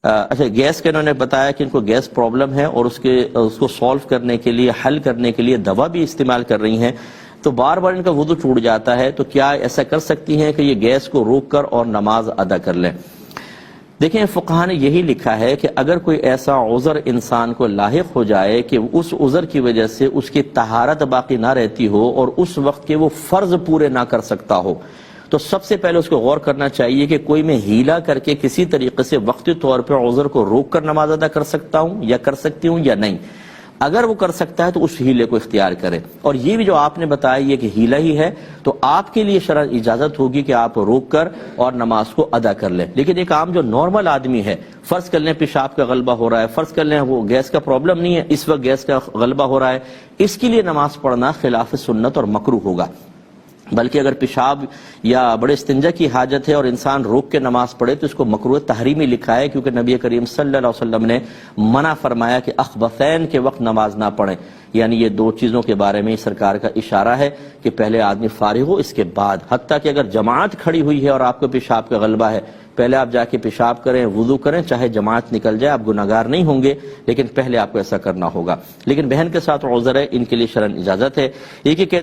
اچھا، گیس کا انہوں نے بتایا کہ ان کو گیس پرابلم ہے اور اس کو سولو کرنے کے لیے، حل کرنے کے لیے دوا بھی استعمال کر رہی ہیں، تو بار بار ان کا وضو ٹوٹ جاتا ہے، تو کیا ایسا کر سکتی ہیں کہ یہ گیس کو روک کر اور نماز ادا کر لیں؟ دیکھیں، فقہاء نے یہی لکھا ہے کہ اگر کوئی ایسا عذر انسان کو لاحق ہو جائے کہ اس عذر کی وجہ سے اس کی طہارت باقی نہ رہتی ہو اور اس وقت کے وہ فرض پورے نہ کر سکتا ہو، تو سب سے پہلے اس کو غور کرنا چاہیے کہ کوئی میں ہیلا کر کے کسی طریقے سے وقتی طور پہ عذر کو روک کر نماز ادا کر سکتا ہوں یا کر سکتی ہوں یا نہیں۔ اگر وہ کر سکتا ہے تو اس ہیلے کو اختیار کرے، اور یہ بھی جو آپ نے بتایا یہ کہ ہیلا ہی ہے، تو آپ کے لیے شرعاً اجازت ہوگی کہ آپ روک کر اور نماز کو ادا کر لیں۔ لیکن ایک عام جو نارمل آدمی ہے، فرض کر لیں پیشاب کا غلبہ ہو رہا ہے، فرض کر لیں وہ گیس کا پرابلم نہیں ہے، اس وقت گیس کا غلبہ ہو رہا ہے، اس کے لیے نماز پڑھنا خلاف سنت اور مکروہ ہوگا۔ بلکہ اگر پیشاب یا بڑے استنجا کی حاجت ہے اور انسان روک کے نماز پڑھے تو اس کو مکروہ تحریمی لکھا ہے، کیونکہ نبی کریم صلی اللہ علیہ وسلم نے منع فرمایا کہ اخبثین کے وقت نماز نہ پڑھیں، یعنی یہ دو چیزوں کے بارے میں سرکار کا اشارہ ہے کہ پہلے آدمی فارغ ہو، اس کے بعد، حتیٰ کہ اگر جماعت کھڑی ہوئی ہے اور آپ کو پیشاب کا غلبہ ہے، پہلے آپ جا کے پیشاب کریں، وضو کریں، چاہے جماعت نکل جائے، آپ گناہگار نہیں ہوں گے، لیکن پہلے آپ کو ایسا کرنا ہوگا۔ لیکن بہن کے ساتھ عذر ہے، ان کے لیے شرعاً اجازت ہے۔ یہ کہ